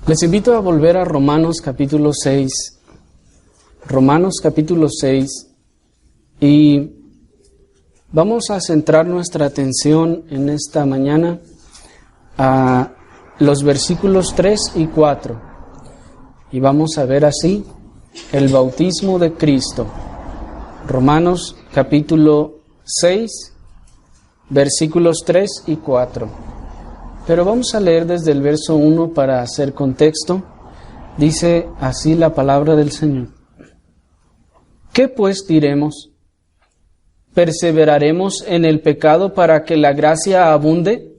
Les invito a volver a Romanos capítulo 6. Romanos capítulo 6. Y vamos a centrar nuestra atención en esta mañana a los versículos 3 y 4. Y vamos a ver así el bautismo de Cristo. Romanos capítulo 6, versículos 3 y 4. Pero vamos a leer desde el verso 1 para hacer contexto. Dice así la palabra del Señor. ¿Qué pues diremos? ¿Perseveraremos en el pecado para que la gracia abunde?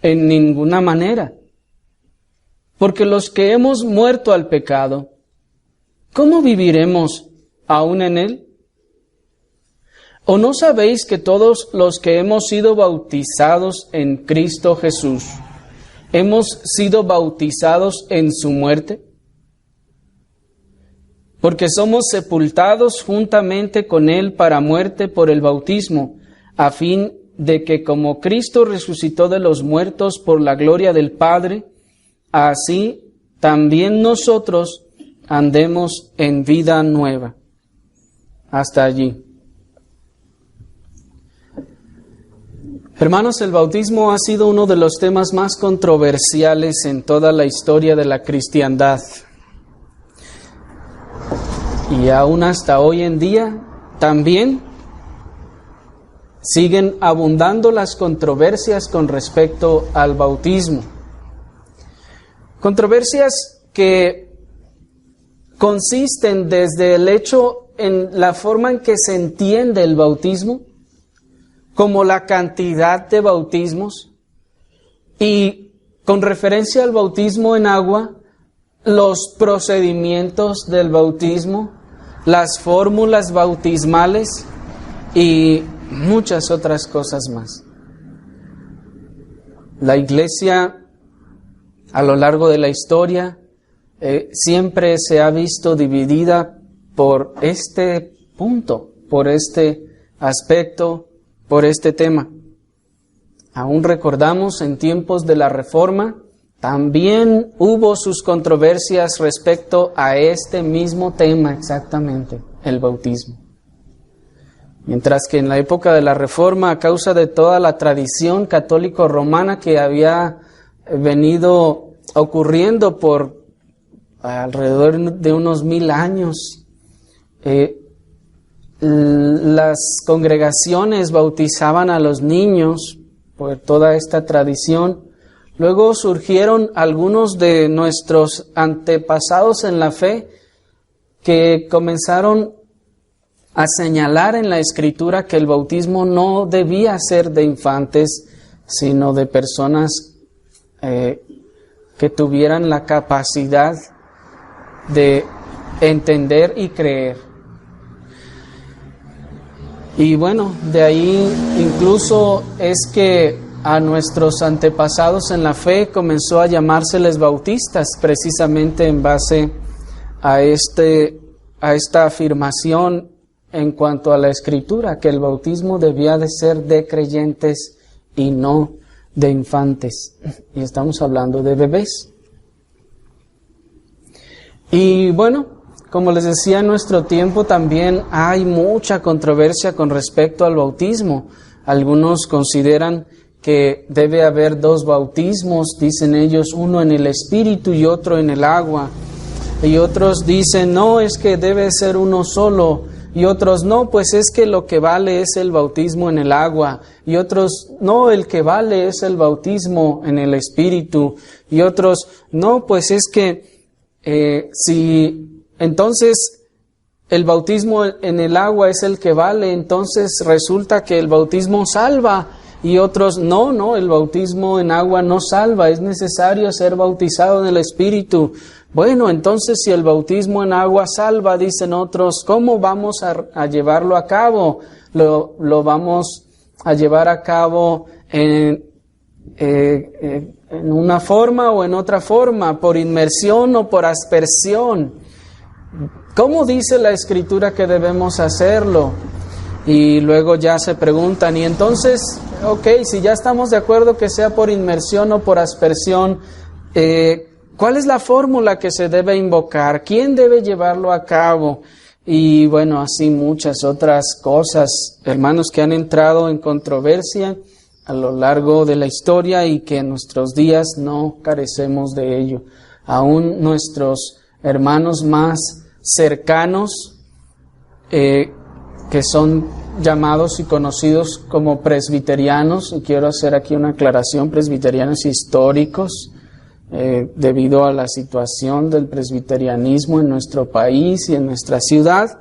En ninguna manera. Porque los que hemos muerto al pecado, ¿cómo viviremos aún en él? ¿O no sabéis que todos los que hemos sido bautizados en Cristo Jesús, hemos sido bautizados en su muerte? Porque somos sepultados juntamente con Él para muerte por el bautismo, a fin de que como Cristo resucitó de los muertos por la gloria del Padre, así también nosotros andemos en vida nueva. Hasta allí. Hermanos, el bautismo ha sido uno de los temas más controversiales en toda la historia de la cristiandad. Y aún hasta hoy en día también siguen abundando las controversias con respecto al bautismo. Controversias que consisten desde el hecho en la forma en que se entiende el bautismo, como la cantidad de bautismos, y con referencia al bautismo en agua, los procedimientos del bautismo, las fórmulas bautismales y muchas otras cosas más. La Iglesia, a lo largo de la historia, siempre se ha visto dividida por este punto, por este aspecto, por este tema. Aún recordamos en tiempos de la Reforma, también hubo sus controversias respecto a este mismo tema exactamente, el bautismo. Mientras que en la época de la Reforma, a causa de toda la tradición católico-romana que había venido ocurriendo por alrededor de unos 1000 años, las congregaciones bautizaban a los niños por toda esta tradición. Luego surgieron algunos de nuestros antepasados en la fe que comenzaron a señalar en la Escritura que el bautismo no debía ser de infantes, sino de personas que tuvieran la capacidad de entender y creer. Y bueno, de ahí incluso es que a nuestros antepasados en la fe comenzó a llamárseles bautistas, precisamente en base a esta afirmación en cuanto a la Escritura, que el bautismo debía de ser de creyentes y no de infantes. Y estamos hablando de bebés. Y bueno, como les decía, en nuestro tiempo también hay mucha controversia con respecto al bautismo. Algunos consideran que debe haber 2 bautismos, dicen ellos, uno en el Espíritu y otro en el agua. Y otros dicen, no, es que debe ser uno solo. Y otros, no, pues es que lo que vale es el bautismo en el agua. Y otros, no, el que vale es el bautismo en el Espíritu. Y otros, no, pues es que si entonces el bautismo en el agua es el que vale, entonces resulta que el bautismo salva. Y otros, no, el bautismo en agua no salva, es necesario ser bautizado en el Espíritu. Bueno, entonces si el bautismo en agua salva, dicen otros, ¿cómo vamos a llevarlo a cabo? Lo vamos a llevar a cabo en una forma o en otra forma, por inmersión o por aspersión. ¿Cómo dice la Escritura que debemos hacerlo? Y luego ya se preguntan, y entonces, ok, si ya estamos de acuerdo que sea por inmersión o por aspersión, ¿Cuál es la fórmula que se debe invocar? ¿Quién debe llevarlo a cabo? Y bueno, así muchas otras cosas, hermanos, que han entrado en controversia a lo largo de la historia y que en nuestros días no carecemos de ello. Aún nuestros hermanos más cercanos, que son llamados y conocidos como presbiterianos, y quiero hacer aquí una aclaración, presbiterianos históricos, debido a la situación del presbiterianismo en nuestro país y en nuestra ciudad.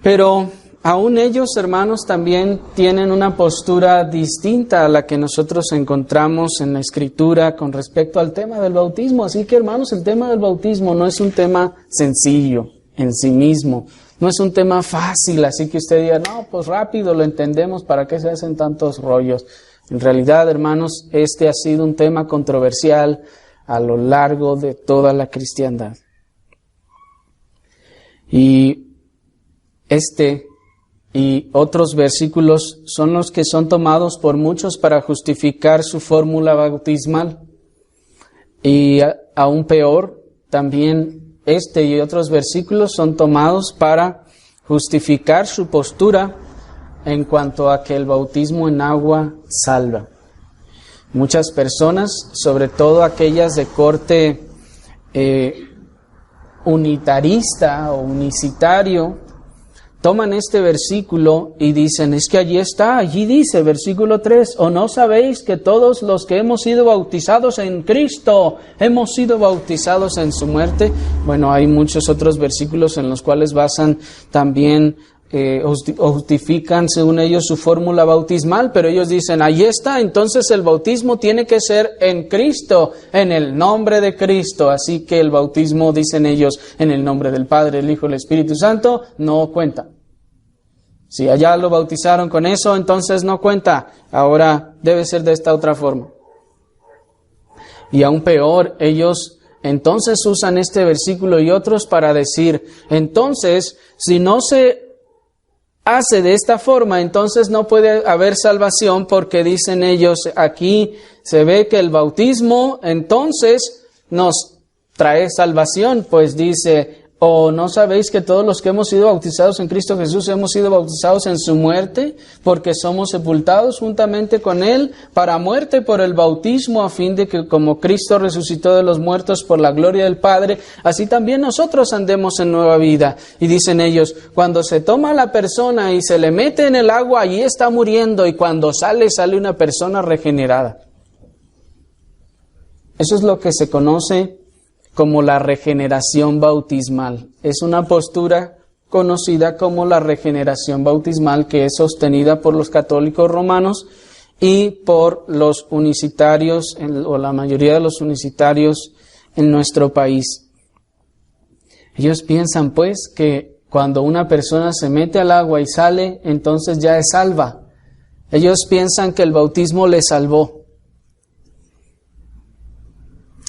Pero aún ellos, hermanos, también tienen una postura distinta a la que nosotros encontramos en la Escritura con respecto al tema del bautismo. Así que, hermanos, el tema del bautismo no es un tema sencillo en sí mismo. No es un tema fácil, así que usted diga, no, pues rápido lo entendemos, ¿para qué se hacen tantos rollos? En realidad, hermanos, este ha sido un tema controversial a lo largo de toda la cristiandad. Y este y otros versículos son los que son tomados por muchos para justificar su fórmula bautismal. Y aún peor, también este y otros versículos son tomados para justificar su postura en cuanto a que el bautismo en agua salva. Muchas personas, sobre todo aquellas de corte unitarista o unicitario, toman este versículo y dicen, es que allí dice, versículo 3, ¿o no sabéis que todos los que hemos sido bautizados en Cristo, hemos sido bautizados en su muerte? Bueno, hay muchos otros versículos en los cuales basan también, o justifican según ellos su fórmula bautismal, pero ellos dicen, ahí está, entonces el bautismo tiene que ser en Cristo, en el nombre de Cristo, así que el bautismo, dicen ellos, en el nombre del Padre, el Hijo y el Espíritu Santo, no cuenta. Si allá lo bautizaron con eso, entonces no cuenta, ahora debe ser de esta otra forma. Y aún peor, ellos entonces usan este versículo y otros para decir, entonces, si no se hace de esta forma, entonces no puede haber salvación, porque dicen ellos, aquí se ve que el bautismo entonces nos trae salvación, pues dice, ¿o no sabéis que todos los que hemos sido bautizados en Cristo Jesús hemos sido bautizados en su muerte? Porque somos sepultados juntamente con Él para muerte por el bautismo, a fin de que como Cristo resucitó de los muertos por la gloria del Padre, así también nosotros andemos en nueva vida. Y dicen ellos, cuando se toma a la persona y se le mete en el agua, allí está muriendo, y cuando sale una persona regenerada. Eso es lo que se conoce como la regeneración bautismal. Es una postura conocida como la regeneración bautismal, que es sostenida por los católicos romanos y por los unicitarios, o la mayoría de los unicitarios en nuestro país. Ellos piensan pues que cuando una persona se mete al agua y sale, entonces ya es salva. Ellos piensan que el bautismo le salvó.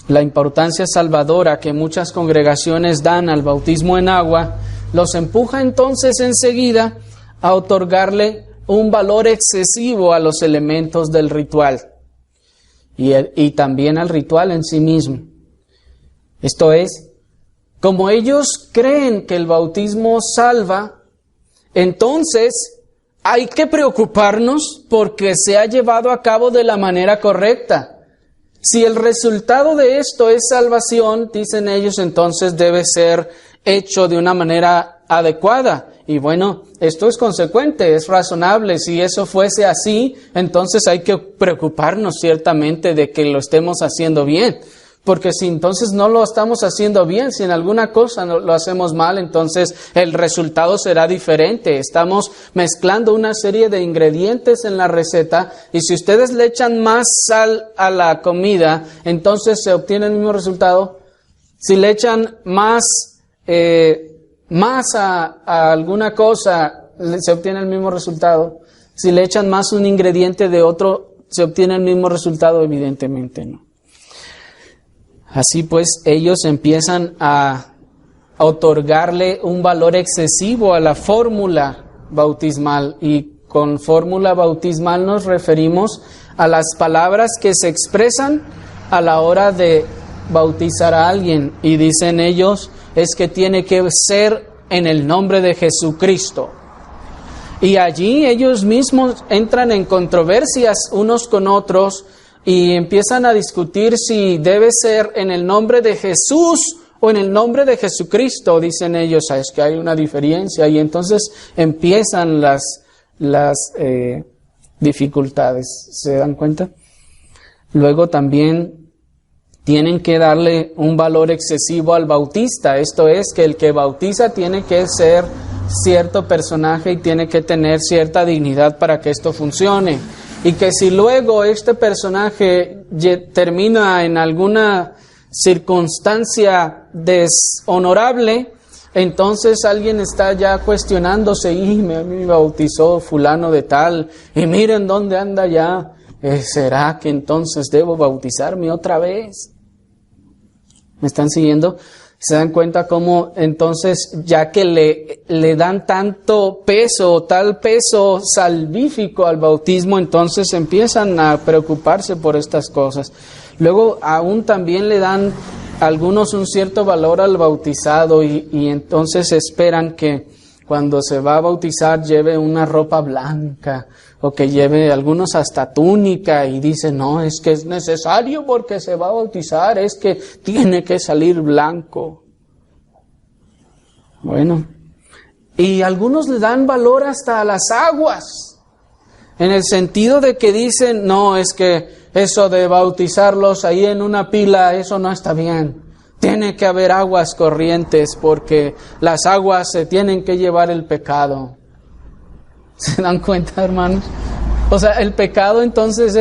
La importancia salvadora que muchas congregaciones dan al bautismo en agua los empuja entonces enseguida a otorgarle un valor excesivo a los elementos del ritual y también al ritual en sí mismo. Esto es, como ellos creen que el bautismo salva, entonces hay que preocuparnos porque se ha llevado a cabo de la manera correcta. Si el resultado de esto es salvación, dicen ellos, entonces debe ser hecho de una manera adecuada. Y bueno, esto es consecuente, es razonable. Si eso fuese así, entonces hay que preocuparnos ciertamente de que lo estemos haciendo bien. Porque si entonces no lo estamos haciendo bien, si en alguna cosa lo hacemos mal, entonces el resultado será diferente. Estamos mezclando una serie de ingredientes en la receta, y si ustedes le echan más sal a la comida, entonces se obtiene el mismo resultado. Si le echan más a alguna cosa, se obtiene el mismo resultado. Si le echan más un ingrediente de otro, se obtiene el mismo resultado, evidentemente no. Así pues, ellos empiezan a otorgarle un valor excesivo a la fórmula bautismal, y con fórmula bautismal nos referimos a las palabras que se expresan a la hora de bautizar a alguien, y dicen ellos, es que tiene que ser en el nombre de Jesucristo. Y allí ellos mismos entran en controversias unos con otros y empiezan a discutir si debe ser en el nombre de Jesús o en el nombre de Jesucristo. Dicen ellos, es que hay una diferencia, y entonces empiezan las dificultades. ¿Se dan cuenta? Luego también tienen que darle un valor excesivo al bautista. Esto es, que el que bautiza tiene que ser cierto personaje y tiene que tener cierta dignidad para que esto funcione. Y que si luego este personaje termina en alguna circunstancia deshonorable, entonces alguien está ya cuestionándose, y me bautizó fulano de tal, y miren dónde anda ya. ¿Será que entonces debo bautizarme otra vez? ¿Me están siguiendo? ¿Se dan cuenta cómo entonces, ya que le dan tanto peso, tal peso salvífico al bautismo, entonces empiezan a preocuparse por estas cosas? Luego aún también le dan algunos un cierto valor al bautizado, y entonces esperan que cuando se va a bautizar lleve una ropa blanca, o que lleve algunos hasta túnica, y dicen, no, es que es necesario porque se va a bautizar, es que tiene que salir blanco. Bueno, y algunos le dan valor hasta a las aguas, en el sentido de que dicen, no, es que eso de bautizarlos ahí en una pila, eso no está bien. Tiene que haber aguas corrientes, porque las aguas se tienen que llevar el pecado. ¿Se dan cuenta, hermanos? O sea, el pecado entonces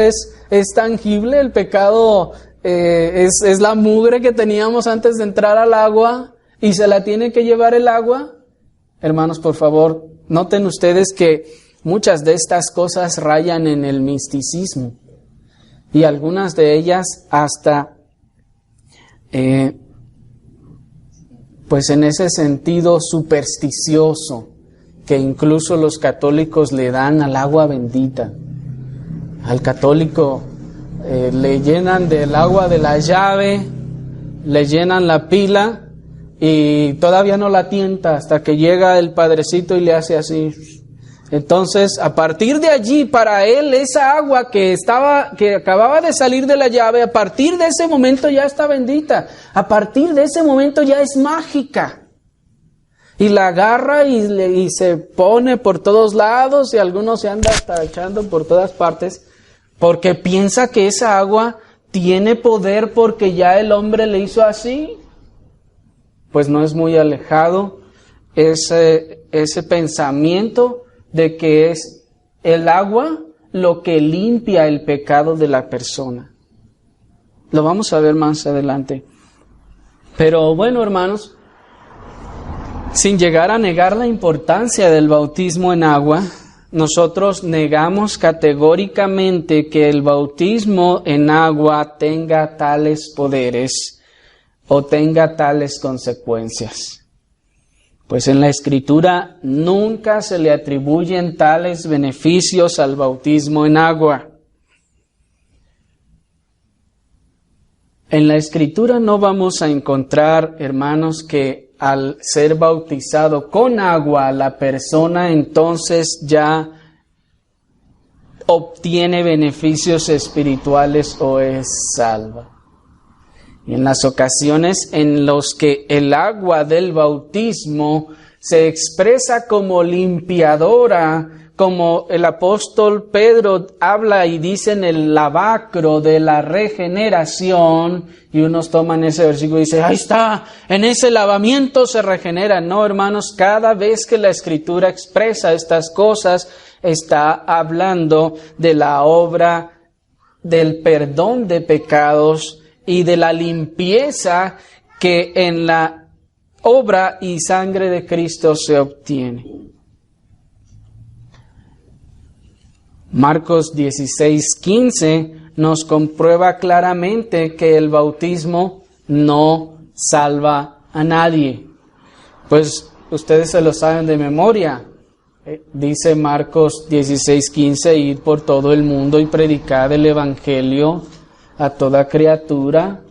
es tangible. El pecado es la mugre que teníamos antes de entrar al agua, y se la tiene que llevar el agua. Hermanos, por favor, noten ustedes que muchas de estas cosas rayan en el misticismo, y algunas de ellas hasta pues en ese sentido supersticioso, que incluso los católicos le dan al agua bendita. Al católico le llenan del agua de la llave, le llenan la pila, y todavía no la tienta hasta que llega el padrecito y le hace así. Entonces, a partir de allí, para él, esa agua que acababa de salir de la llave, a partir de ese momento ya está bendita. A partir de ese momento ya es mágica. Y la agarra y se pone por todos lados, y algunos se anda hasta echando por todas partes, porque piensa que esa agua tiene poder porque ya el hombre le hizo así. Pues no es muy alejado ese pensamiento de que es el agua lo que limpia el pecado de la persona. Lo vamos a ver más adelante. Pero bueno, hermanos, sin llegar a negar la importancia del bautismo en agua, nosotros negamos categóricamente que el bautismo en agua tenga tales poderes o tenga tales consecuencias. Pues en la Escritura nunca se le atribuyen tales beneficios al bautismo en agua. En la Escritura no vamos a encontrar, hermanos, que al ser bautizado con agua, la persona entonces ya obtiene beneficios espirituales o es salva. Y en las ocasiones en las que el agua del bautismo se expresa como limpiadora, como el apóstol Pedro habla y dice en el lavacro de la regeneración, y unos toman ese versículo y dicen, ahí está, en ese lavamiento se regenera. No, hermanos, cada vez que la Escritura expresa estas cosas, está hablando de la obra del perdón de pecados y de la limpieza que en la obra y sangre de Cristo se obtiene. Marcos 16:15 nos comprueba claramente que el bautismo no salva a nadie. Pues ustedes se lo saben de memoria. Dice Marcos 16:15, id por todo el mundo y predicad el Evangelio a toda criatura.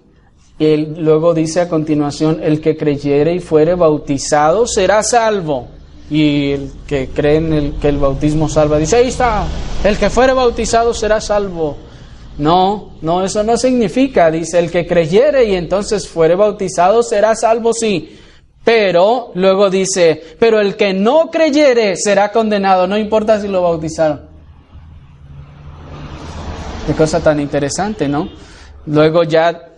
Él luego dice a continuación, el que creyere y fuere bautizado será salvo. Y el que cree en que el bautismo salva, dice, ahí está, el que fuere bautizado será salvo. No, eso no significa, dice, el que creyere y entonces fuere bautizado será salvo, sí. Pero, luego dice, pero el que no creyere será condenado, no importa si lo bautizaron. Qué cosa tan interesante, ¿no? Luego ya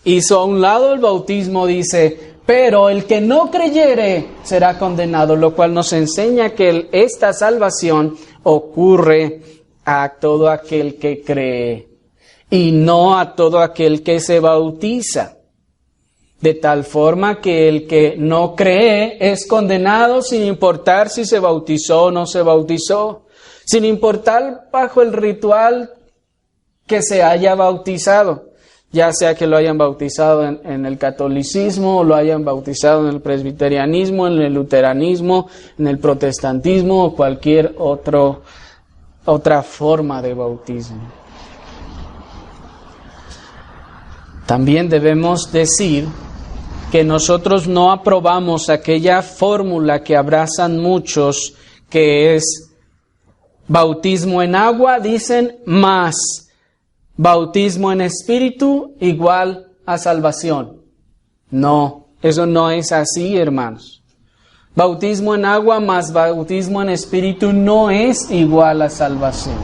hizo a un lado el bautismo, dice, pero el que no creyere será condenado, lo cual nos enseña que esta salvación ocurre a todo aquel que cree y no a todo aquel que se bautiza. De tal forma que el que no cree es condenado sin importar si se bautizó o no se bautizó, sin importar bajo el ritual que se haya bautizado, ya sea que lo hayan bautizado en el catolicismo, o lo hayan bautizado en el presbiterianismo, en el luteranismo, en el protestantismo o cualquier otra forma de bautismo. También debemos decir que nosotros no aprobamos aquella fórmula que abrazan muchos, que es bautismo en agua, dicen, más bautismo en espíritu igual a salvación. No, eso no es así, hermanos. Bautismo en agua más bautismo en espíritu no es igual a salvación.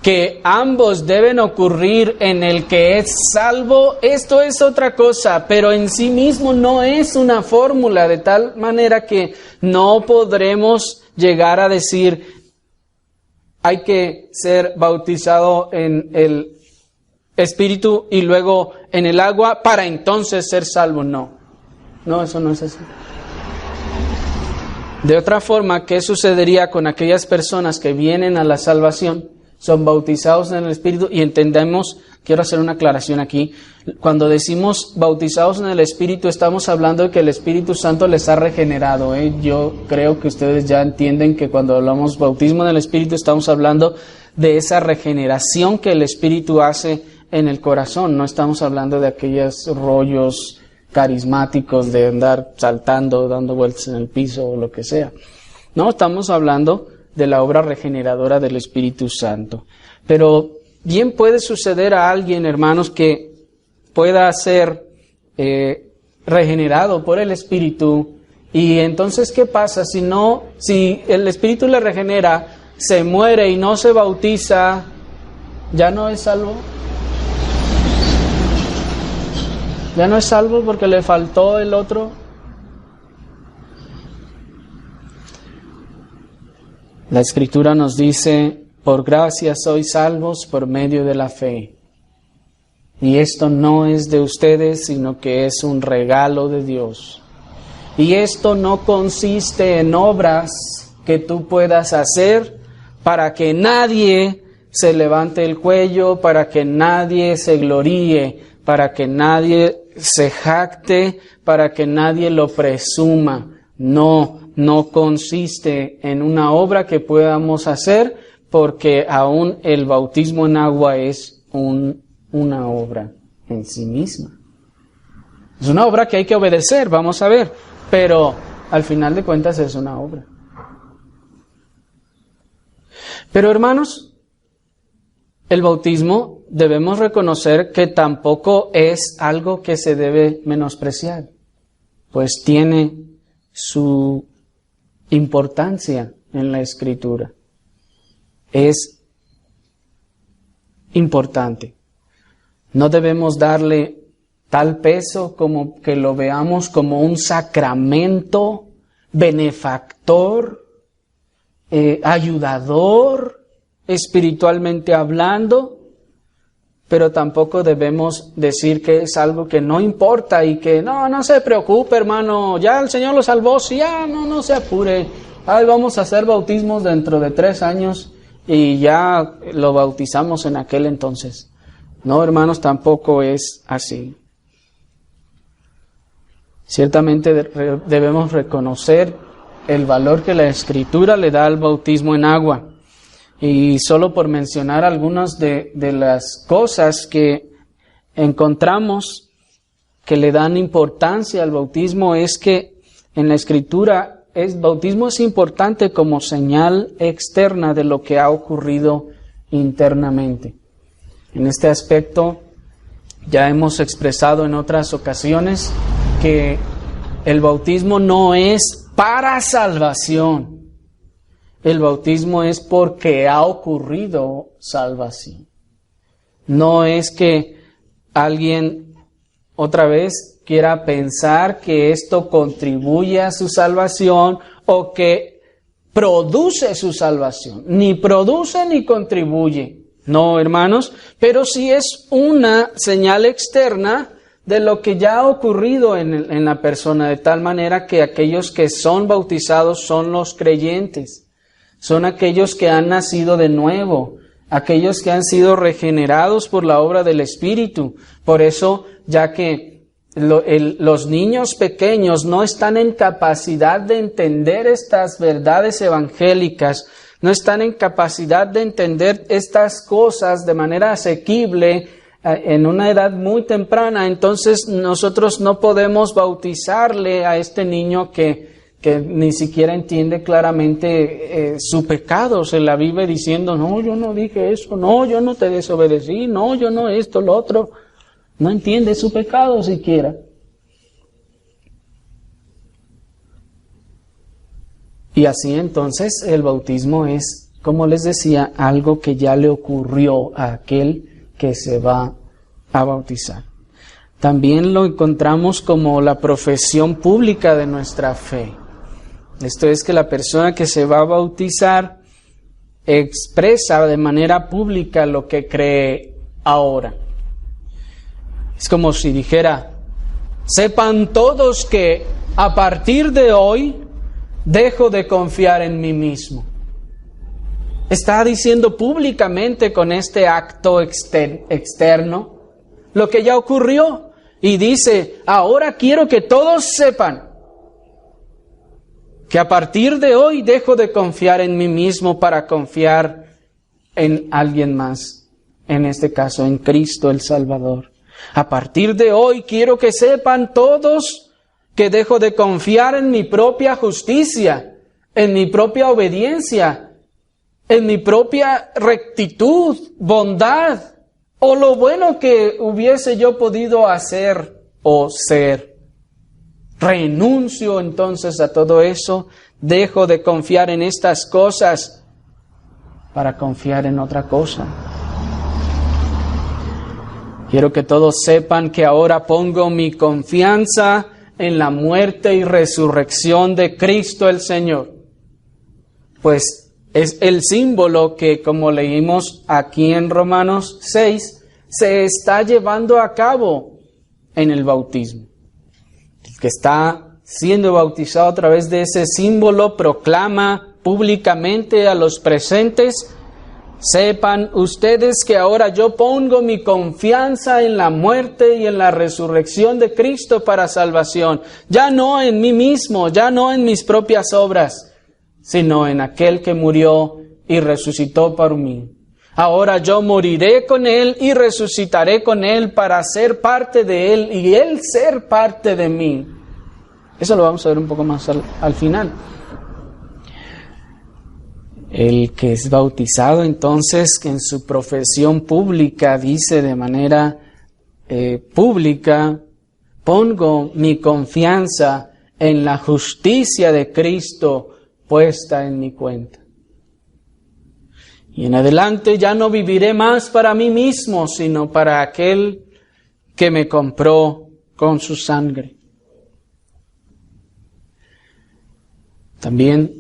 Que ambos deben ocurrir en el que es salvo, esto es otra cosa, pero en sí mismo no es una fórmula, de tal manera que no podremos llegar a decir hay que ser bautizado en el espíritu y luego en el agua para entonces ser salvo. No, eso no es así. De otra forma, ¿qué sucedería con aquellas personas que vienen a la salvación? Son bautizados en el Espíritu y entendemos, quiero hacer una aclaración aquí, cuando decimos bautizados en el Espíritu estamos hablando de que el Espíritu Santo les ha regenerado. Yo creo que ustedes ya entienden que cuando hablamos bautismo en el Espíritu estamos hablando de esa regeneración que el Espíritu hace en el corazón. No estamos hablando de aquellos rollos carismáticos de andar saltando, dando vueltas en el piso o lo que sea. No, estamos hablando de la obra regeneradora del Espíritu Santo. Pero bien puede suceder a alguien, hermanos, que pueda ser regenerado por el Espíritu. Y entonces, ¿qué pasa? Si el Espíritu le regenera, se muere y no se bautiza, ¿ya no es salvo? ¿Ya no es salvo porque le faltó el otro? La Escritura nos dice, por gracia sois salvos por medio de la fe. Y esto no es de ustedes, sino que es un regalo de Dios. Y esto no consiste en obras que tú puedas hacer para que nadie se levante el cuello, para que nadie se gloríe, para que nadie se jacte, para que nadie lo presuma. No consiste en una obra que podamos hacer, porque aún el bautismo en agua es una obra en sí misma. Es una obra que hay que obedecer, vamos a ver, pero al final de cuentas es una obra. Pero hermanos, el bautismo debemos reconocer que tampoco es algo que se debe menospreciar, pues tiene su importancia en la Escritura. Es importante. No debemos darle tal peso como que lo veamos como un sacramento benefactor, ayudador, espiritualmente hablando, pero tampoco debemos decir que es algo que no importa y que no se preocupe, hermano, ya el Señor lo salvó, sí, ya no se apure, ahí vamos a hacer bautismos dentro de 3 años y ya lo bautizamos en aquel entonces. No, hermanos, tampoco es así. Ciertamente debemos reconocer el valor que la Escritura le da al bautismo en agua. Y solo por mencionar algunas de las cosas que encontramos que le dan importancia al bautismo es que en la Escritura el bautismo es importante como señal externa de lo que ha ocurrido internamente. En este aspecto ya hemos expresado en otras ocasiones que el bautismo no es para salvación. El bautismo es porque ha ocurrido salvación. No es que alguien otra vez quiera pensar que esto contribuye a su salvación o que produce su salvación. Ni produce ni contribuye. No, hermanos, pero sí es una señal externa de lo que ya ha ocurrido en la persona, de tal manera que aquellos que son bautizados son los creyentes. Son aquellos que han nacido de nuevo, aquellos que han sido regenerados por la obra del Espíritu. Por eso, ya que los niños pequeños no están en capacidad de entender estas verdades evangélicas, no están en capacidad de entender estas cosas de manera asequible en una edad muy temprana, entonces nosotros no podemos bautizarle a este niño que ni siquiera entiende claramente su pecado, se la vive diciendo, no, yo no dije eso, no, yo no te desobedecí, no, yo no esto, lo otro. No entiende su pecado siquiera. Y así entonces el bautismo es, como les decía, algo que ya le ocurrió a aquel que se va a bautizar. También lo encontramos como la profesión pública de nuestra fe. Esto es que la persona que se va a bautizar expresa de manera pública lo que cree ahora. Es como si dijera, sepan todos que a partir de hoy dejo de confiar en mí mismo. Está diciendo públicamente con este acto externo lo que ya ocurrió. Y dice, ahora quiero que todos sepan que a partir de hoy dejo de confiar en mí mismo para confiar en alguien más. En este caso, en Cristo el Salvador. A partir de hoy quiero que sepan todos que dejo de confiar en mi propia justicia, en mi propia obediencia, en mi propia rectitud, bondad, o lo bueno que hubiese yo podido hacer o ser. Renuncio entonces a todo eso, dejo de confiar en estas cosas para confiar en otra cosa. Quiero que todos sepan que ahora pongo mi confianza en la muerte y resurrección de Cristo el Señor. Pues es el símbolo que, como leímos aquí en Romanos 6, se está llevando a cabo en el bautismo. El que está siendo bautizado a través de ese símbolo proclama públicamente a los presentes: sepan ustedes que ahora yo pongo mi confianza en la muerte y en la resurrección de Cristo para salvación. Ya no en mí mismo, ya no en mis propias obras, sino en aquel que murió y resucitó por mí. Ahora yo moriré con Él y resucitaré con Él para ser parte de Él y Él ser parte de mí. Eso lo vamos a ver un poco más al final. El que es bautizado, entonces, que en su profesión pública dice de manera pública: pongo mi confianza en la justicia de Cristo puesta en mi cuenta. Y en adelante ya no viviré más para mí mismo, sino para aquel que me compró con su sangre. También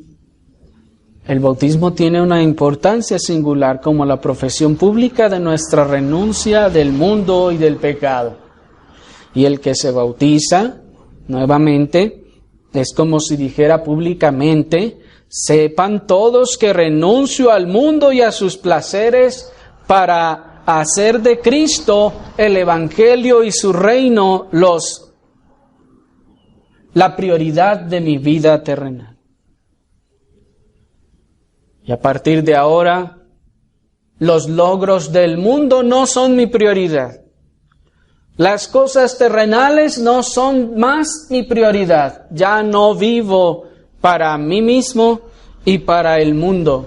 el bautismo tiene una importancia singular como la profesión pública de nuestra renuncia del mundo y del pecado. Y el que se bautiza, nuevamente, es como si dijera públicamente: sepan todos que renuncio al mundo y a sus placeres para hacer de Cristo el Evangelio y su reino la prioridad de mi vida terrenal. Y a partir de ahora, los logros del mundo no son mi prioridad. Las cosas terrenales no son más mi prioridad. Ya no vivo para mí mismo y para el mundo.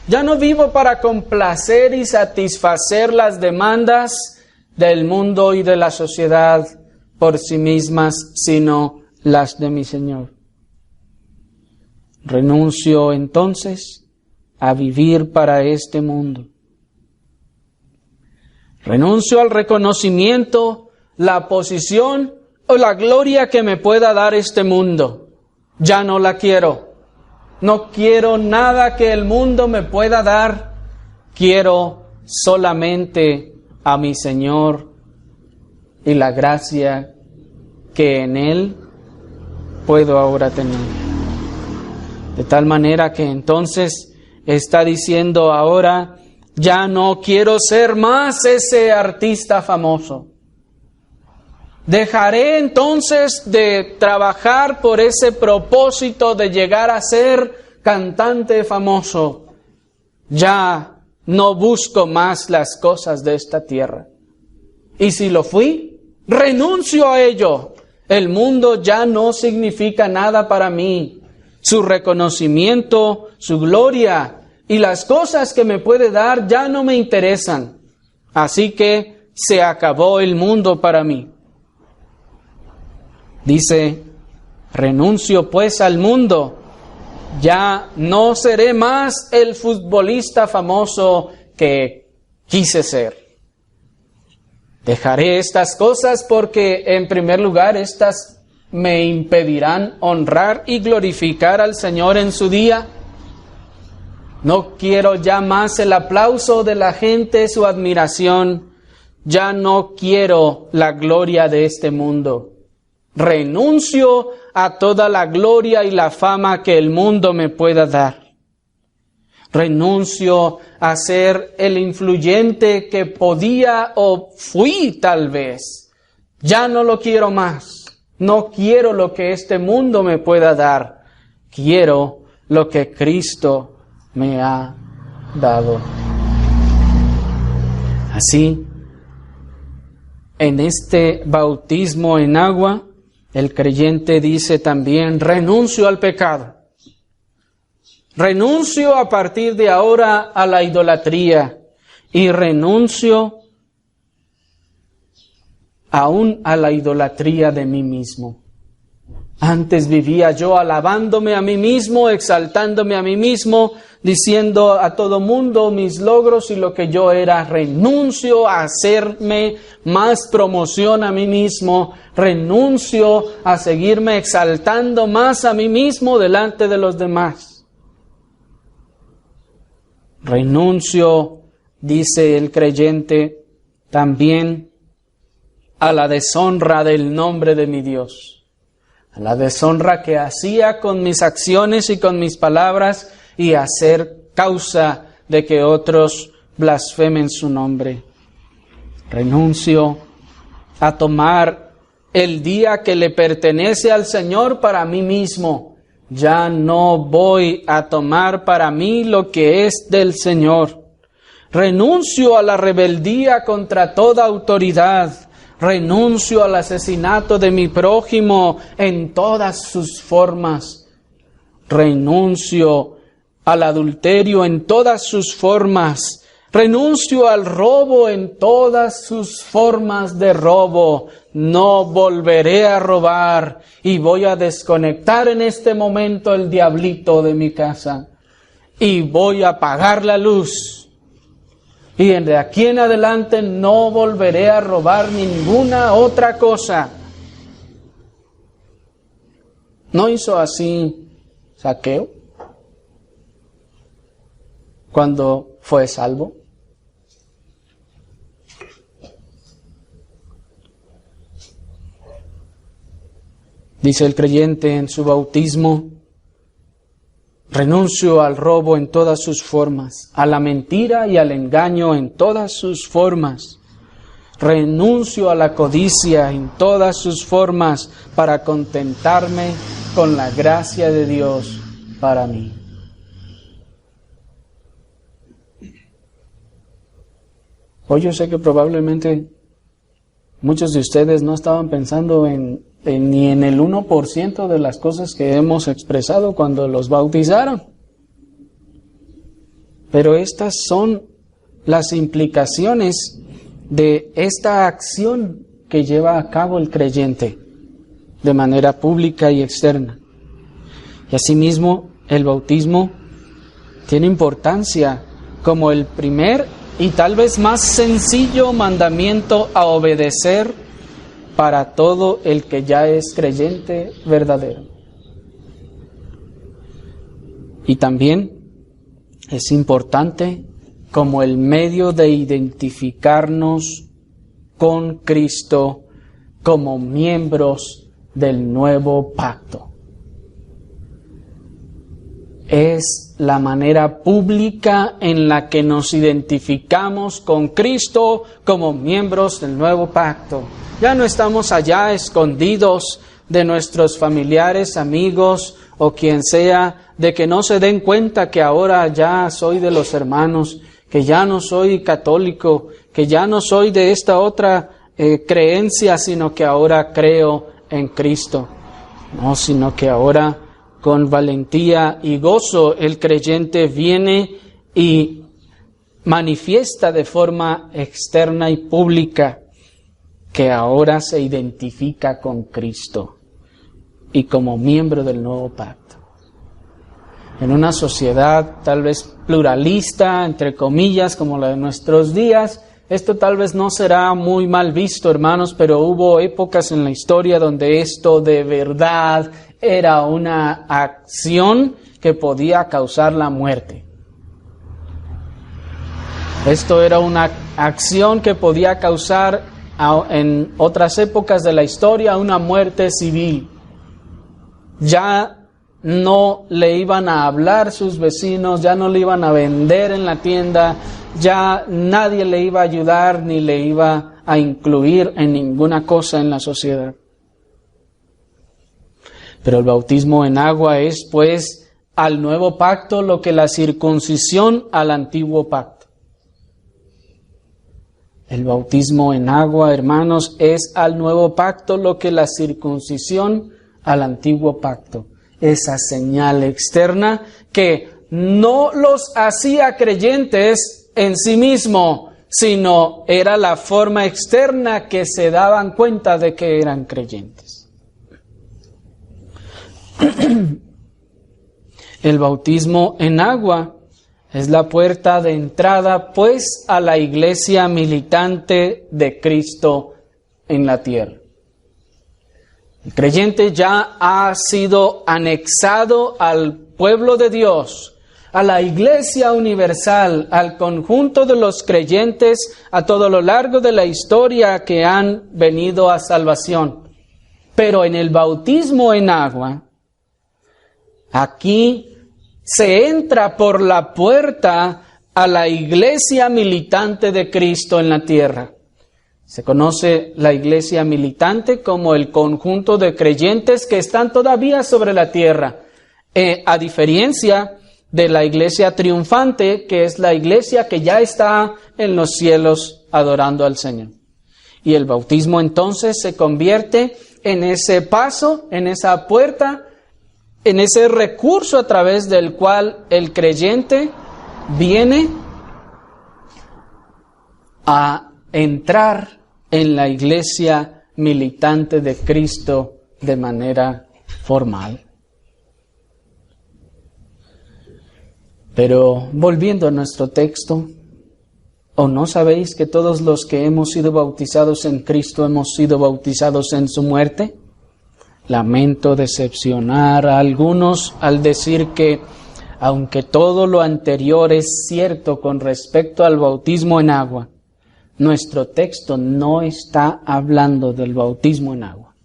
Ya no vivo para complacer y satisfacer las demandas del mundo y de la sociedad por sí mismas, sino las de mi Señor. Renuncio entonces a vivir para este mundo. Renuncio al reconocimiento, la posición o la gloria que me pueda dar este mundo. Ya no la quiero. No quiero nada que el mundo me pueda dar. Quiero solamente a mi Señor y la gracia que en Él puedo ahora tener. De tal manera que entonces está diciendo ahora, ya no quiero ser más ese artista famoso. Dejaré entonces de trabajar por ese propósito de llegar a ser cantante famoso. Ya no busco más las cosas de esta tierra. Y si lo fui, renuncio a ello. El mundo ya no significa nada para mí. Su reconocimiento, su gloria y las cosas que me puede dar ya no me interesan. Así que se acabó el mundo para mí. Dice, renuncio pues al mundo, ya no seré más el futbolista famoso que quise ser. Dejaré estas cosas porque, en primer lugar, estas me impedirán honrar y glorificar al Señor en su día. No quiero ya más el aplauso de la gente, su admiración. Ya no quiero la gloria de este mundo. Renuncio a toda la gloria y la fama que el mundo me pueda dar. Renuncio a ser el influyente que podía o fui tal vez. Ya no lo quiero más. No quiero lo que este mundo me pueda dar. Quiero lo que Cristo me ha dado. Así, en este bautismo en agua, el creyente dice también, renuncio al pecado. Renuncio a partir de ahora a la idolatría y renuncio aún a la idolatría de mí mismo. Antes vivía yo alabándome a mí mismo, exaltándome a mí mismo, diciendo a todo mundo mis logros y lo que yo era. Renuncio a hacerme más promoción a mí mismo. Renuncio a seguirme exaltando más a mí mismo delante de los demás. Renuncio, dice el creyente, también a la deshonra del nombre de mi Dios. A la deshonra que hacía con mis acciones y con mis palabras y a ser causa de que otros blasfemen su nombre. Renuncio a tomar el día que le pertenece al Señor para mí mismo. Ya no voy a tomar para mí lo que es del Señor. Renuncio a la rebeldía contra toda autoridad. Renuncio al asesinato de mi prójimo en todas sus formas. Renuncio al adulterio en todas sus formas. Renuncio al robo en todas sus formas de robo. No volveré a robar y voy a desconectar en este momento el diablito de mi casa. Y voy a apagar la luz. Y de aquí en adelante no volveré a robar ninguna otra cosa. ¿No hizo así Zaqueo cuando fue salvo? Dice el creyente en su bautismo, renuncio al robo en todas sus formas, a la mentira y al engaño en todas sus formas. Renuncio a la codicia en todas sus formas para contentarme con la gracia de Dios para mí. Hoy yo sé que probablemente Muchos de ustedes no estaban pensando ni en el 1% de las cosas que hemos expresado cuando los bautizaron. Pero estas son las implicaciones de esta acción que lleva a cabo el creyente de manera pública y externa. Y asimismo, el bautismo tiene importancia como el primer y tal vez más sencillo mandamiento a obedecer para todo el que ya es creyente verdadero. Y también es importante como el medio de identificarnos con Cristo como miembros del nuevo pacto. Es la manera pública en la que nos identificamos con Cristo como miembros del nuevo pacto. Ya no estamos allá escondidos de nuestros familiares, amigos o quien sea, de que no se den cuenta que ahora ya soy de los hermanos, que ya no soy católico, que ya no soy de esta otra creencia, sino que ahora creo en Cristo. No, sino que ahora con valentía y gozo el creyente viene y manifiesta de forma externa y pública que ahora se identifica con Cristo y como miembro del nuevo pacto. En una sociedad tal vez pluralista, entre comillas, como la de nuestros días, esto tal vez no será muy mal visto, hermanos, pero hubo épocas en la historia donde esto de verdad era una acción que podía causar la muerte. Esto era una acción que podía causar en otras épocas de la historia una muerte civil. Ya no le iban a hablar sus vecinos, ya no le iban a vender en la tienda, ya nadie le iba a ayudar ni le iba a incluir en ninguna cosa en la sociedad. Pero el bautismo en agua es, pues, al nuevo pacto lo que la circuncisión al antiguo pacto. El bautismo en agua, hermanos, es al nuevo pacto lo que la circuncisión al antiguo pacto. Esa señal externa que no los hacía creyentes en sí mismo, sino era la forma externa que se daban cuenta de que eran creyentes. El bautismo en agua es la puerta de entrada, pues, a la iglesia militante de Cristo en la tierra. El creyente ya ha sido anexado al pueblo de Dios, a la iglesia universal, al conjunto de los creyentes a todo lo largo de la historia que han venido a salvación. Pero en el bautismo en agua, aquí se entra por la puerta a la iglesia militante de Cristo en la tierra. Se conoce la iglesia militante como el conjunto de creyentes que están todavía sobre la tierra, a diferencia de la iglesia triunfante, que es la iglesia que ya está en los cielos adorando al Señor. Y el bautismo entonces se convierte en ese paso, en esa puerta, en ese recurso a través del cual el creyente viene a entrar en la iglesia militante de Cristo de manera formal. Pero volviendo a nuestro texto, ¿o no sabéis que todos los que hemos sido bautizados en Cristo hemos sido bautizados en su muerte? Lamento decepcionar a algunos al decir que, aunque todo lo anterior es cierto con respecto al bautismo en agua, nuestro texto no está hablando del bautismo en agua.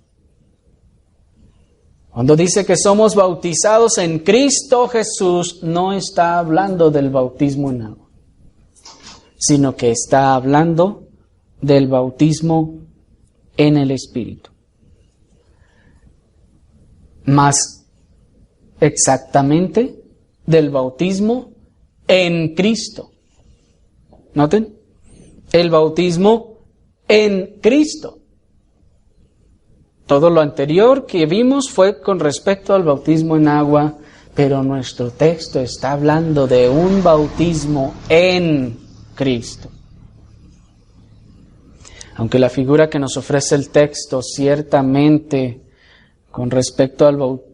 Cuando dice que somos bautizados en Cristo Jesús, no está hablando del bautismo en agua, sino que está hablando del bautismo en el Espíritu. Más exactamente, del bautismo en Cristo. Noten, el bautismo en Cristo. todo lo anterior que vimos fue con respecto al bautismo en agua, pero nuestro texto está hablando de un bautismo en Cristo. Aunque la figura que nos ofrece el texto ciertamente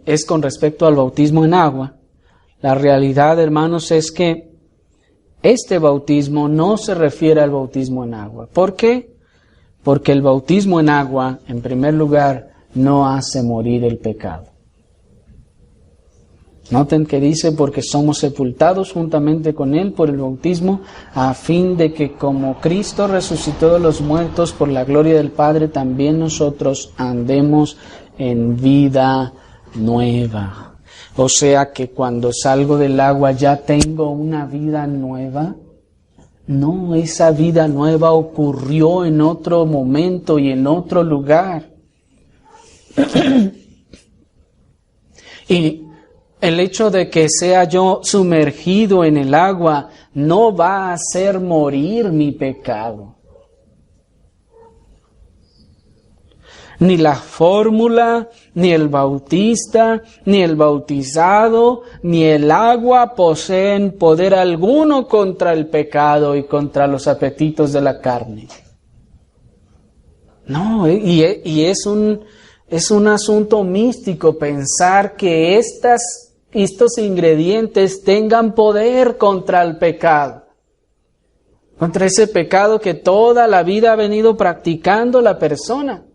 es con respecto al bautismo en agua, la realidad, hermanos, es que este bautismo no se refiere al bautismo en agua. ¿Por qué? Porque el bautismo en agua, en primer lugar, no hace morir el pecado. Noten que dice, porque somos sepultados juntamente con Él por el bautismo, a fin de que como Cristo resucitó de los muertos por la gloria del Padre, también nosotros andemos en vida nueva. O sea que cuando salgo del agua ya tengo una vida nueva. No, esa vida nueva ocurrió en otro momento y en otro lugar. Y el hecho de que sea yo sumergido en el agua no va a hacer morir mi pecado. Ni la fórmula, ni el bautista, ni el bautizado, ni el agua poseen poder alguno contra el pecado y contra los apetitos de la carne. No, y es un asunto místico pensar que estos ingredientes tengan poder contra el pecado. Contra ese pecado que toda la vida ha venido practicando la persona.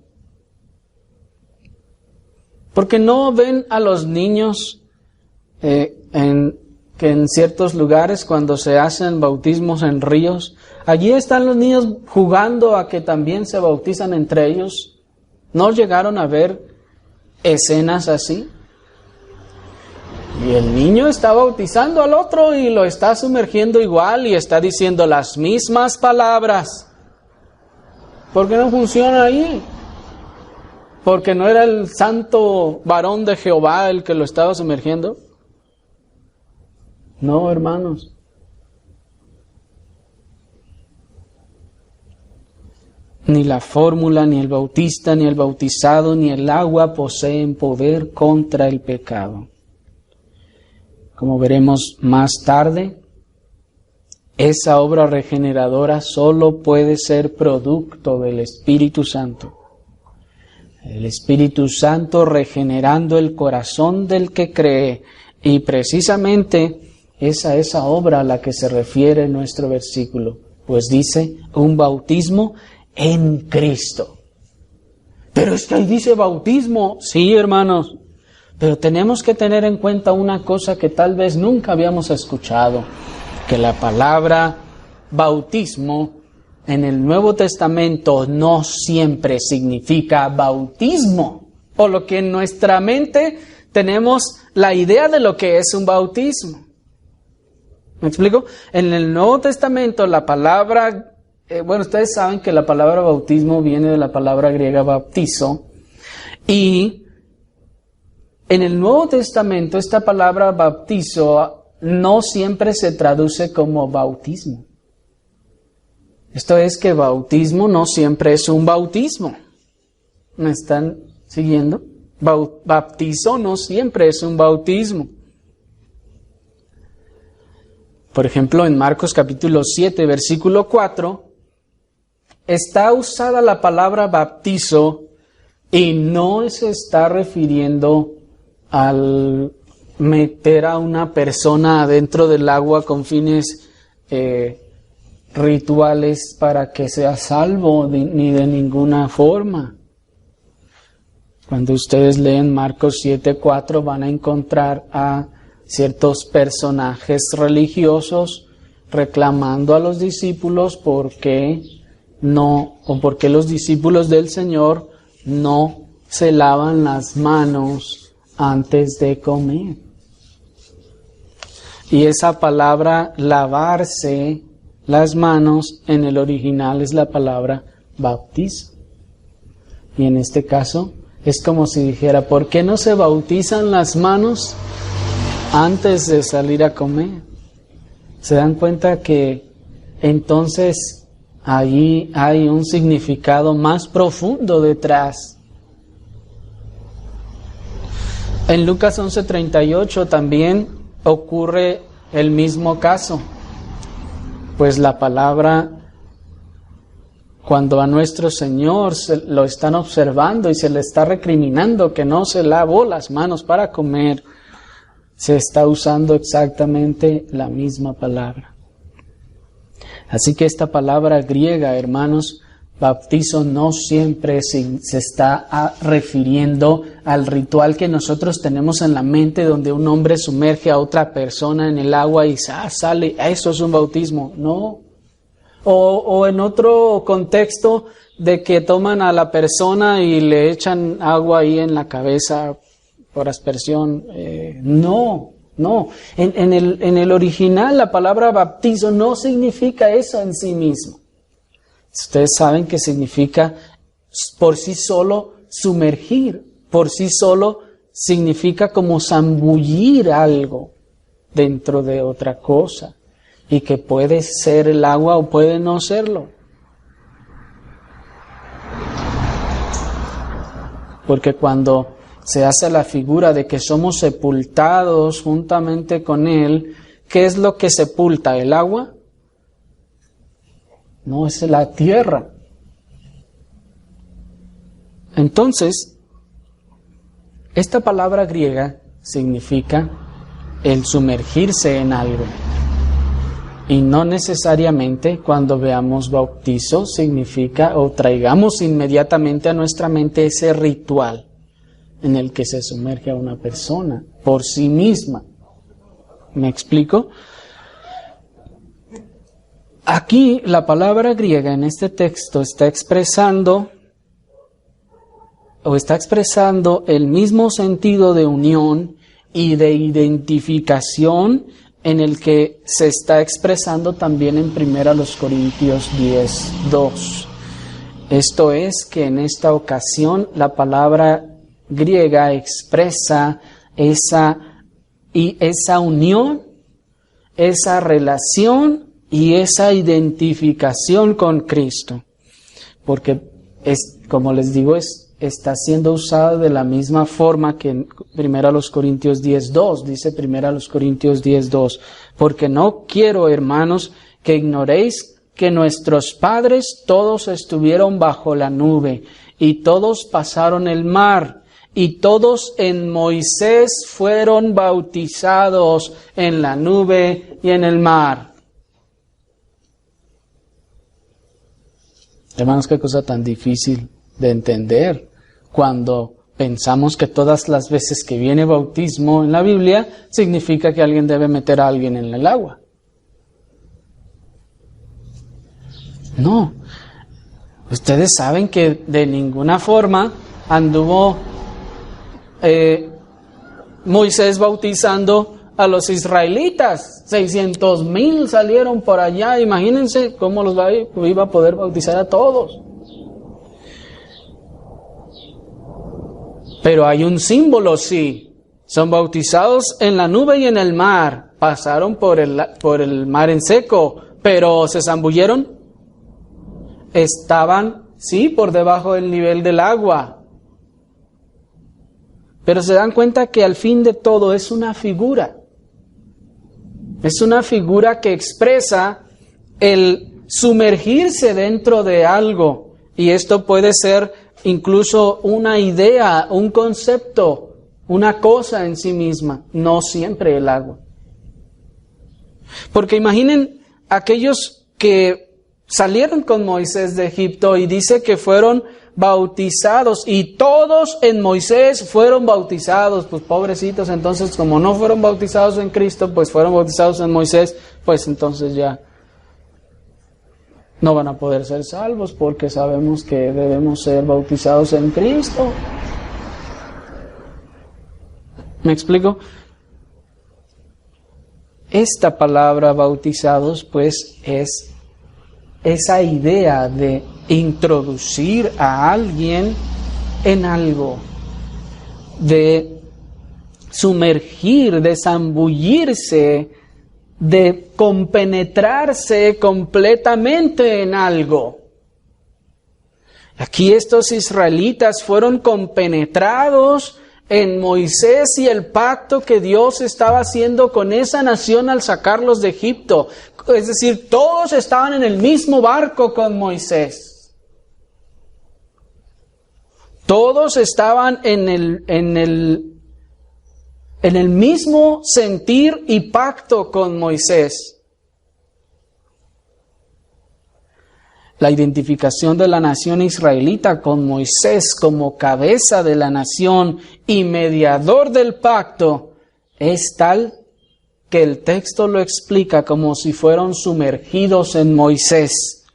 Porque no ven a los niños que en ciertos lugares cuando se hacen bautismos en ríos, allí están los niños jugando a que también se bautizan entre ellos. ¿No llegaron a ver escenas así? Y el niño está bautizando al otro y lo está sumergiendo igual y está diciendo las mismas palabras. ¿Por qué no funciona ahí? ¿Porque no era el santo varón de Jehová el que lo estaba sumergiendo? No, hermanos. Ni la fórmula, ni el bautista, ni el bautizado, ni el agua poseen poder contra el pecado. Como veremos más tarde, esa obra regeneradora solo puede ser producto del Espíritu Santo. El Espíritu Santo regenerando el corazón del que cree, y precisamente esa obra a la que se refiere nuestro versículo, pues dice un bautismo en Cristo. Pero es que ahí dice bautismo, sí, hermanos, pero tenemos que tener en cuenta una cosa que tal vez nunca habíamos escuchado, que la palabra bautismo en el Nuevo Testamento no siempre significa bautismo, por lo que en nuestra mente tenemos la idea de lo que es un bautismo. ¿Me explico? En el Nuevo Testamento la palabra, ustedes saben que la palabra bautismo viene de la palabra griega baptizo, y en el Nuevo Testamento esta palabra bautizo no siempre se traduce como bautismo. Esto es que bautismo no siempre es un bautismo. ¿Me están siguiendo? Bautizo no siempre es un bautismo. Por ejemplo, en Marcos capítulo 7, versículo 4, está usada la palabra bautizo y no se está refiriendo al meter a una persona adentro del agua con fines rituales para que sea salvo, ni de ninguna forma. Cuando ustedes leen Marcos 7:4 van a encontrar a ciertos personajes religiosos reclamando a los discípulos porque los discípulos del Señor no se lavan las manos antes de comer. Y esa palabra lavarse las manos en el original es la palabra bautizo. Y en este caso es como si dijera, ¿por qué no se bautizan las manos antes de salir a comer? ¿Se dan cuenta que entonces allí hay un significado más profundo detrás? En Lucas 11:38 también ocurre el mismo caso, pues la palabra, cuando a nuestro Señor lo están observando y se le está recriminando que no se lavó las manos para comer, se está usando exactamente la misma palabra. Así que esta palabra griega, hermanos, bautizo, no siempre se está refiriendo al ritual que nosotros tenemos en la mente, donde un hombre sumerge a otra persona en el agua y sale, eso es un bautismo. No. O en otro contexto de que toman a la persona y le echan agua ahí en la cabeza por aspersión. No. En el original la palabra bautizo no significa eso en sí mismo. Ustedes saben que significa por sí solo sumergir, por sí solo significa como zambullir algo dentro de otra cosa, y que puede ser el agua o puede no serlo. Porque cuando se hace la figura de que somos sepultados juntamente con Él, ¿qué es lo que sepulta? ¿El agua? No, es la tierra. Entonces, esta palabra griega significa el sumergirse en algo. Y no necesariamente cuando veamos bautizo significa o traigamos inmediatamente a nuestra mente ese ritual en el que se sumerge a una persona por sí misma. ¿Me explico? Aquí la palabra griega en este texto está expresando el mismo sentido de unión y de identificación en el que se está expresando también en 1 Corintios 10:2. Esto es que en esta ocasión la palabra griega expresa esa unión, esa relación y esa identificación con Cristo, porque como les digo, está siendo usada de la misma forma que en 1 Corintios 10:2, dice 1 Corintios 10:2, porque no quiero, hermanos, que ignoréis que nuestros padres todos estuvieron bajo la nube, y todos pasaron el mar, y todos en Moisés fueron bautizados en la nube y en el mar. Hermanos, qué cosa tan difícil de entender cuando pensamos que todas las veces que viene bautismo en la Biblia significa que alguien debe meter a alguien en el agua. No. Ustedes saben que de ninguna forma anduvo Moisés bautizando a los israelitas. 600,000 salieron por allá. Imagínense cómo los iba a poder bautizar a todos. Pero hay un símbolo, sí. Son bautizados en la nube y en el mar. Pasaron por el mar en seco, pero ¿se zambulleron? Estaban, sí, por debajo del nivel del agua. Pero se dan cuenta que al fin de todo es una figura. Es una figura que expresa el sumergirse dentro de algo. Y esto puede ser incluso una idea, un concepto, una cosa en sí misma, no siempre el agua. Porque imaginen aquellos que salieron con Moisés de Egipto y dice que fueron bautizados y todos en Moisés fueron bautizados, pues pobrecitos, entonces como no fueron bautizados en Cristo, pues fueron bautizados en Moisés, pues entonces ya no van a poder ser salvos porque sabemos que debemos ser bautizados en Cristo. ¿Me explico? Esta palabra bautizados pues es esa idea de introducir a alguien en algo, de sumergir, de zambullirse, de compenetrarse completamente en algo. Aquí estos israelitas fueron compenetrados en Moisés y el pacto que Dios estaba haciendo con esa nación al sacarlos de Egipto. Es decir, todos estaban en el mismo barco con Moisés. Todos estaban en el mismo sentir y pacto con Moisés. La identificación de la nación israelita con Moisés como cabeza de la nación y mediador del pacto es tal que el texto lo explica como si fueron sumergidos en Moisés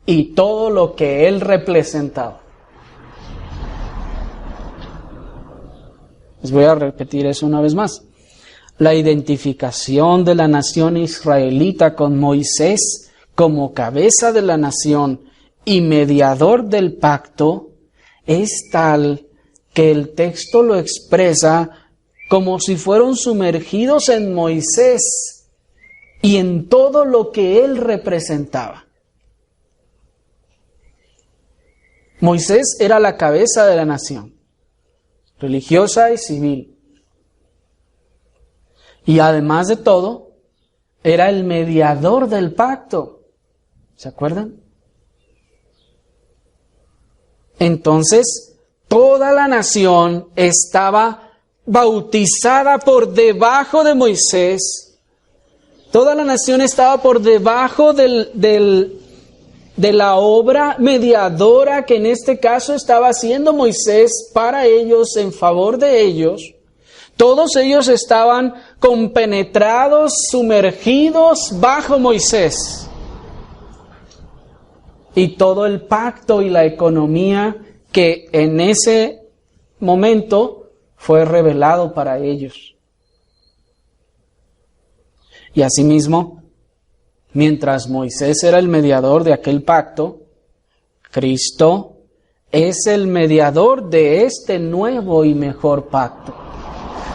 y todo lo que él representaba. Les voy a repetir eso una vez más. La identificación de la nación israelita con Moisés como cabeza de la nación y mediador del pacto es tal que el texto lo expresa como si fueron sumergidos en Moisés y en todo lo que él representaba. Moisés era la cabeza de la nación, religiosa y civil. Y además de todo, era el mediador del pacto. ¿Se acuerdan? Entonces, toda la nación estaba bautizada por debajo de Moisés. Toda la nación estaba por debajo de la obra mediadora que en este caso estaba haciendo Moisés para ellos, en favor de ellos. Todos ellos estaban compenetrados, sumergidos bajo Moisés. Y todo el pacto y la economía que en ese momento fue revelado para ellos. Y asimismo, mientras Moisés era el mediador de aquel pacto, Cristo es el mediador de este nuevo y mejor pacto.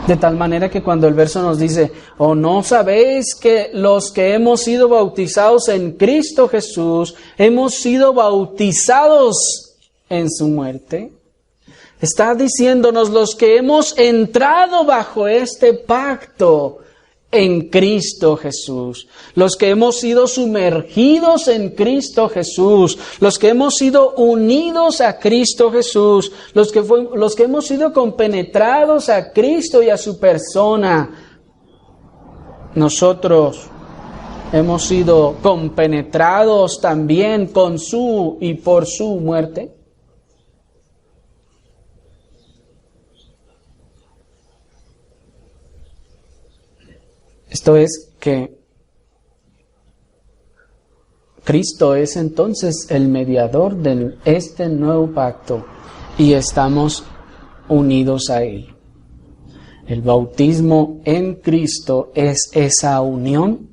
De tal manera que cuando el verso nos dice, ¿o no sabéis que los que hemos sido bautizados en Cristo Jesús, hemos sido bautizados en su muerte? Está diciéndonos los que hemos entrado bajo este pacto en Cristo Jesús, los que hemos sido sumergidos en Cristo Jesús, los que hemos sido unidos a Cristo Jesús, los que hemos sido compenetrados a Cristo y a su persona. Nosotros hemos sido compenetrados también con su y por su muerte. Esto es que Cristo es entonces el mediador de este nuevo pacto y estamos unidos a Él. El bautismo en Cristo es esa unión,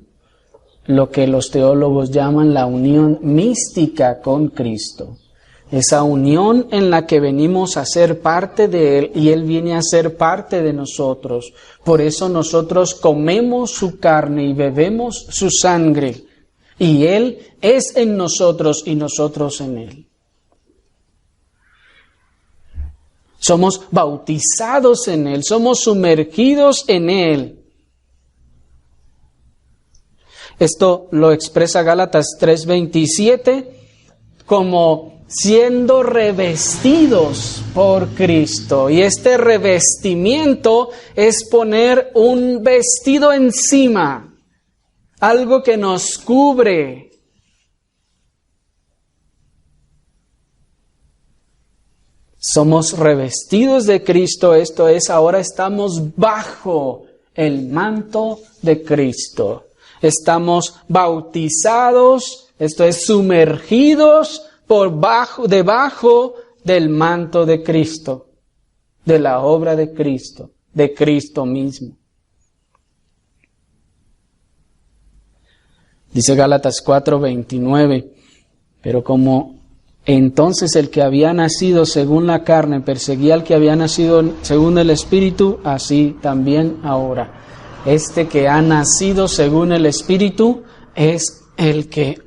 lo que los teólogos llaman la unión mística con Cristo. Esa unión en la que venimos a ser parte de Él y Él viene a ser parte de nosotros. Por eso nosotros comemos su carne y bebemos su sangre. Y Él es en nosotros y nosotros en Él. Somos bautizados en Él, somos sumergidos en Él. Esto lo expresa Gálatas 3:27 como siendo revestidos por Cristo. Y este revestimiento es poner un vestido encima, algo que nos cubre. Somos revestidos de Cristo, esto es, ahora estamos bajo el manto de Cristo. Estamos bautizados, esto es, sumergidos debajo del manto de Cristo, de la obra de Cristo mismo. Dice Gálatas 4:29, pero como entonces el que había nacido según la carne perseguía al que había nacido según el Espíritu, así también ahora. Este que ha nacido según el Espíritu es el que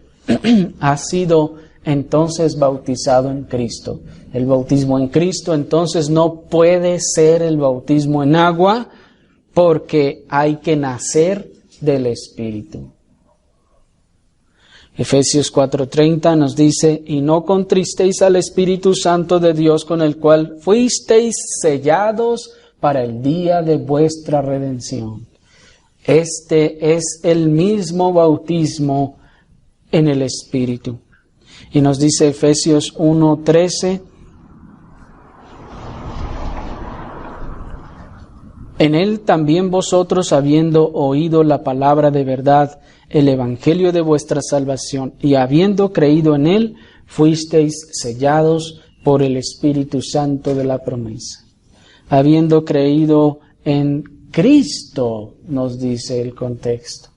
ha sido entonces bautizado en Cristo. El bautismo en Cristo entonces no puede ser el bautismo en agua, porque hay que nacer del Espíritu. Efesios 4:30 nos dice, y no contristéis al Espíritu Santo de Dios, con el cual fuisteis sellados para el día de vuestra redención. Este es el mismo bautismo en el Espíritu. Y nos dice Efesios 1:13, en él también vosotros, habiendo oído la palabra de verdad, el evangelio de vuestra salvación, y habiendo creído en él, fuisteis sellados por el Espíritu Santo de la promesa. Habiendo creído en Cristo, nos dice el contexto.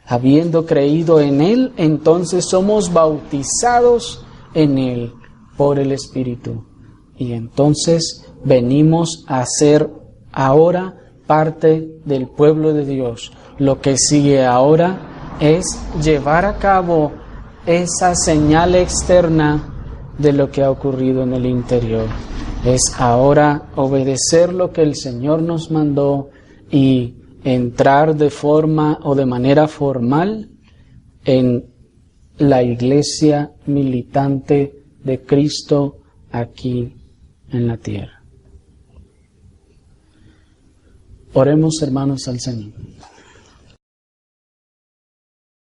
Habiendo creído en él, entonces somos bautizados en él por el Espíritu. Y entonces venimos a ser ahora parte del pueblo de Dios. Lo que sigue ahora es llevar a cabo esa señal externa de lo que ha ocurrido en el interior. Es ahora obedecer lo que el Señor nos mandó y entrar de forma o de manera formal en la iglesia militante de Cristo aquí en la tierra. Oremos, hermanos, al Señor.